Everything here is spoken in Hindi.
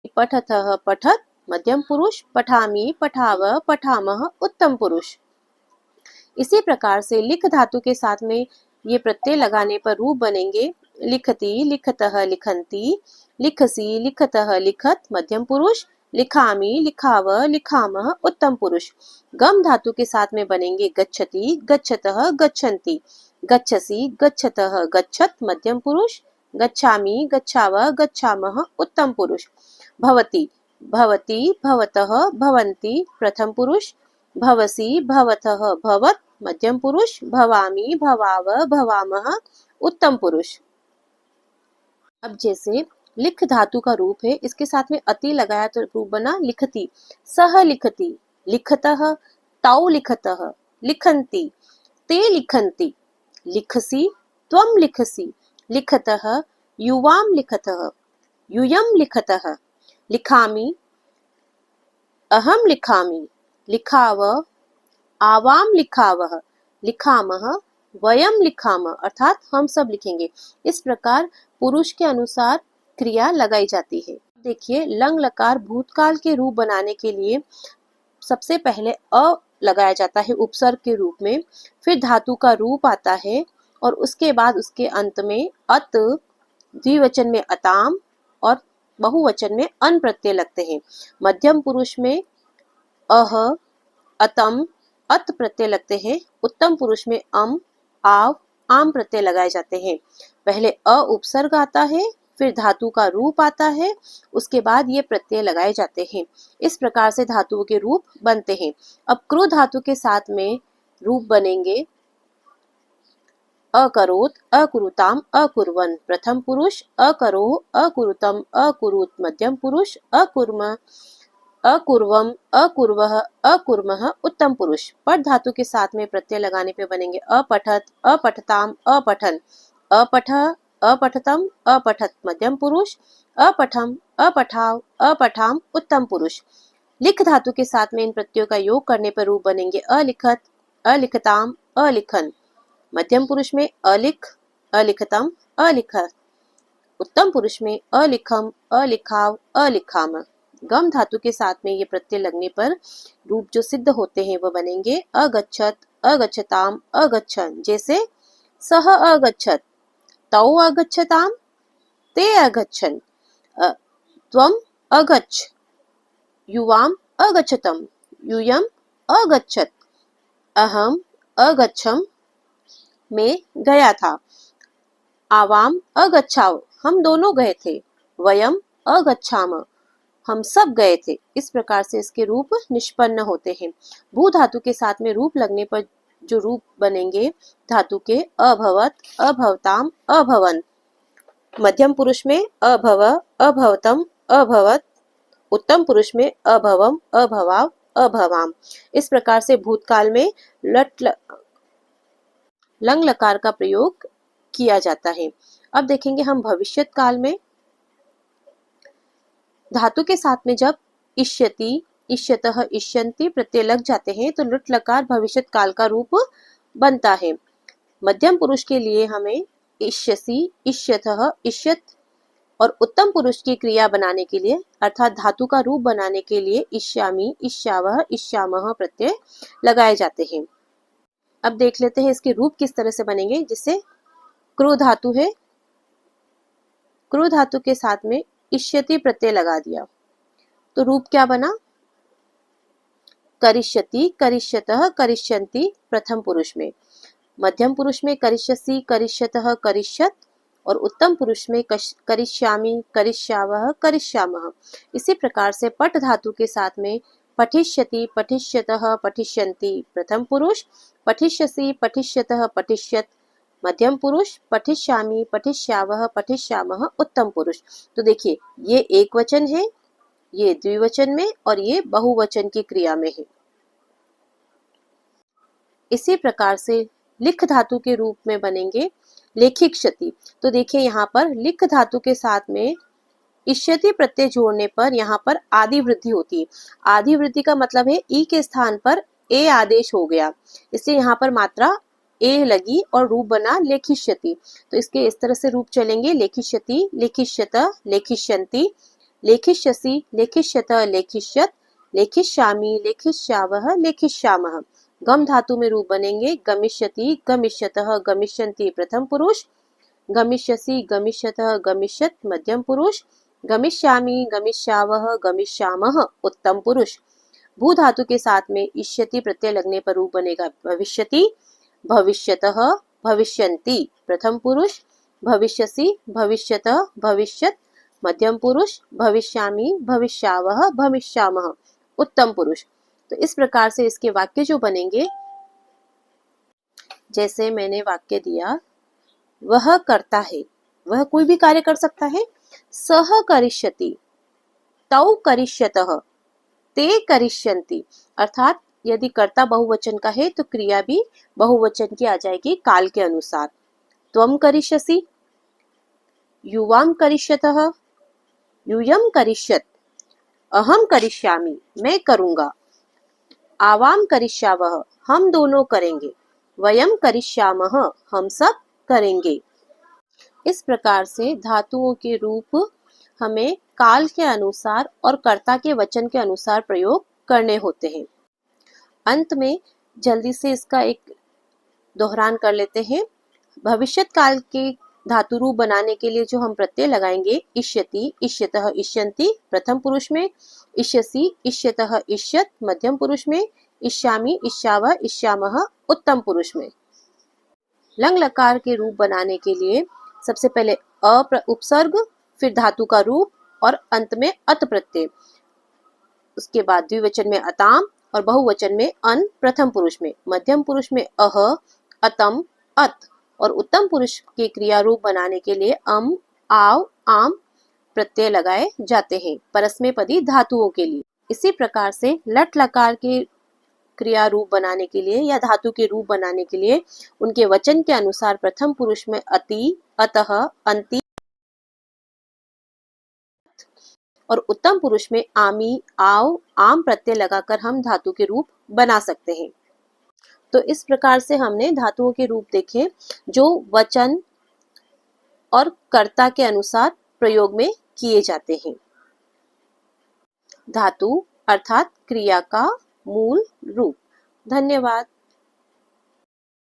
पठतः पठत मध्यम पुरुष, पठामि पठाव पठामः उत्तम पुरुष। इसी प्रकार से लिख धातु के साथ में ये प्रत्यय लगाने पर रूप बनेंगे लिखति लिखतः लिखन्ति, लिखसि लिखतः लिखत मध्यम पुरुष, लिखामि लिखाव लिखामः उत्तम पुरुष। गम धातु के साथ में बनेंगे गच्छति गच्छतः गच्छन्ति, गच्छसि गच्छतः गच्छत मध्यम पुरुष, गच्छामि गच्छाव गच्छामः उत्तम पुरुष। भवति भवति भवतः भवन्ति प्रथम पुरुष, भवसि भवतः भवत मध्यम पुरुष, भवामि भवाव भवामः उत्तम पुरुष। अब जैसे लिख धातु का रूप है, इसके साथ में अति लगाया तो रूप बना लिखति। सह लिखति, लिखतः, तौ लिखतः, लिखन्ति, ते लिखन्ति, लिखसि त्वं लिखसि, लिखतः, युवां लिखतः, यूयं लिखतः, लिखामि अहं लिखामि, लिखाव आवां लिखावः, लिखामः वयं लिखामः, अर्थात हम सब लिखेंगे। इस प्रकार पुरुष के अनुसार क्रिया लगाई जाती है। देखिए लंग लकार भूतकाल के रूप बनाने के लिए सबसे पहले अ लगाया जाता है उपसर्ग के रूप में, फिर धातु का रूप आता है और उसके बाद उसके अंत में अत, द्विवचन में अताम और बहुवचन में अन प्रत्यय लगते हैं। मध्यम पुरुष में अह, अतम, अत प्रत्यय लगते हैं। उत्तम पुरुष में अम, आव, आम प्रत्यय लगाए जाते हैं। पहले अ उपसर्ग आता है, फिर धातु का रूप आता है, उसके बाद ये प्रत्यय लगाए जाते हैं। इस प्रकार से धातुओं के रूप बनते हैं। अब क्रू धातु के साथ में रूप बनेंगे अकरोत अकुरुताम अकुर्वन प्रथम पुरुष, अकरो अकुरुतम अकुरुत मध्यम पुरुष, अकुर्म अकुर्वम अकुर्वः अकुर्मः उत्तम पुरुष। पठ धातु के साथ में प्रत्यय लगाने पे बनेंगे अपठत अपठताम अपठन, अपठ अपठतम अपठत मध्यम पुरुष, अपठम अपठाव अपठाम उत्तम पुरुष। लिख धातु के साथ में इन प्रत्ययों का योग करने पर रूप बनेंगे अलिखत अलिखताम अलिखन, मध्यम पुरुष में अलिख अलिखतम अलिखत, उत्तम पुरुष में अलिखम अलिखाव अलिखाम। गम धातु के साथ में ये प्रत्यय लगने पर रूप जो सिद्ध होते हैं वह बनेंगे अगच्छत अगच्छताम अगच्छन, जैसे सह अगच्छत तौ अगच्छताम ते अगच्छन, त्वम अगच्छ युवाम अगच्छतम यूयम अगच्छत, अहम अगच्छम मैं गया था, आवाम अगच्छाव हम दोनों गए थे, वयम अगच्छाम हम सब गए थे। इस प्रकार से इसके रूप निष्पन्न होते हैं। भू धातु के साथ में रूप लगने पर जो रूप बनेंगे धातु के अभवत अभवताम अभवन, मध्यम पुरुष में अभव अभवतम अभवत, उत्तम पुरुष में अभवम अभवाव अभवाम। इस प्रकार से भूतकाल में लंग लकार का प्रयोग किया जाता है। अब देखेंगे हम भविष्यत काल में धातु के साथ में जब इष्यति इष्यतः इष्यन्ति प्रत्यय लग जाते हैं तो लुट लकार भविष्यत काल का रूप बनता है। मध्यम पुरुष के लिए हमें इष्यसि इष्यतः इष्यत और उत्तम पुरुष की क्रिया बनाने के लिए अर्थात धातु का रूप बनाने के लिए इष्यामि इष्यावः इष्यामः प्रत्यय लगाए जाते हैं। अब देख लेते हैं इसके रूप किस तरह से बनेंगे। जिससे क्रू धातु है, क्रू धातु के साथ में इष्यति प्रत्यय लगा दिया तो रूप क्या बना करिष्यति करिष्यतः करिष्यन्ति प्रथम पुरुष में, मध्यम पुरुष में करिष्यसि करिष्यतः करिष्यत और उत्तम पुरुष में करिष्यामि करिष्यावः करिष्यामः। इसी प्रकार से पट धातु के साथ में पठिष्यति पठिष्यतः पठिष्यन्ति प्रथम पुरुष, पठिष्यसि पठिष्यतः पठिष्यत मध्यम पुरुष, पठिष्यामि पठिष्यावः पठिष्यामः उत्तम पुरुष। तो देखिए ये एक वचन है, ये द्विवचन में और ये बहुवचन की क्रिया में है। इसी प्रकार से लिख धातु के रूप में बनेंगे लेखिक्षति। तो देखिए यहाँ पर लिख धातु के साथ में इष्यति प्रत्यय जोड़ने पर यहाँ पर आदि वृद्धि होती है। आदि वृद्धि का मतलब है ई के स्थान पर ए आदेश हो गया, इसलिए यहाँ पर मात्रा ए लगी और रूप बना लेखिष्यति। तो इसके इस तरह से रूप चलेंगे लेखिष्यति लेखिष्यत लेखिष्यन्ति लेखिष्यसि, लेखिष्यत, लेखिष्यत, लेखिष्यामि, लेखिष्यावः, लेखिष्यामः। गम धातु में रूप बनेंगे गमिष्यति, गमिष्यतः, गमिष्यन्ति प्रथम पुरुष, गमिष्यसि, गमिष्यतः, गमिष्यत मध्यम पुरुष, गमिष्यामि, गमिष्यावः, गमिष्यामः उत्तम पुरुष। भू धातु के साथ में इष्यति प्रत्यय लगने पर रूप बनेगा भविष्यति, भविष्यतः, भविष्यन्ति प्रथम पुरुष, भविष्यसि, भविष्यतः, भविष्यत मध्यम पुरुष, भविष्यामि, भविष्यावः, भविष्यामः उत्तम पुरुष। तो इस प्रकार से इसके वाक्य जो बनेंगे, जैसे मैंने वाक्य दिया, वह करता है, वह कोई भी कार्य कर सकता है। सह करिष्यति, तौ करिष्यतः, ते करिष्यन्ति। अर्थात यदि कर्ता बहुवचन का है तो क्रिया भी बहुवचन की आ जाएगी काल के अनुसार। त्वं करिष्यसि, युवां करिष्यतः, यूयं करिष्यत, अहम करिष्यामि, मैं करूंगा, आवाम करिष्यावः, हम दोनों करेंगे, वयम करिष्यामः, हम सब करेंगे। इस प्रकार से धातुओं के रूप हमें काल के अनुसार और कर्ता के वचन के अनुसार प्रयोग करने होते हैं। अंत में जल्दी से इसका एक दोहरान कर लेते हैं। भविष्यत काल के धातु रूप बनाने के लिए जो हम प्रत्यय लगाएंगे, इष्यति, इष्यतः, इष्यन्ति प्रथम पुरुष में, इष्यसि, इष्यतः, इष्यत मध्यम पुरुष में, इष्यामि, इष्यावः, इष्यामः उत्तम पुरुष में। लंग लकार के रूप बनाने के लिए सबसे पहले उपसर्ग, फिर धातु का रूप और अंत में अत प्रत्यय। उसके बाद द्विवचन में अताम और बहुवचन में अन प्रथम पुरुष में, मध्यम पुरुष में अह, अतम, अत और उत्तम पुरुष के क्रिया रूप बनाने के लिए अम, आव, आम प्रत्यय लगाए जाते हैं परस्मैपदी धातुओं के लिए। इसी प्रकार से लट लकार के क्रिया रूप बनाने के लिए या धातु के रूप बनाने के लिए उनके वचन के अनुसार प्रथम पुरुष में अति, अतः, अंति और उत्तम पुरुष में आमी, आव, आम प्रत्यय लगाकर हम धातु के रूप बना सकते हैं। तो इस प्रकार से हमने धातुओं के रूप देखे जो वचन और कर्ता के अनुसार प्रयोग में किए जाते हैं। धातु अर्थात क्रिया का मूल रूप। धन्यवाद।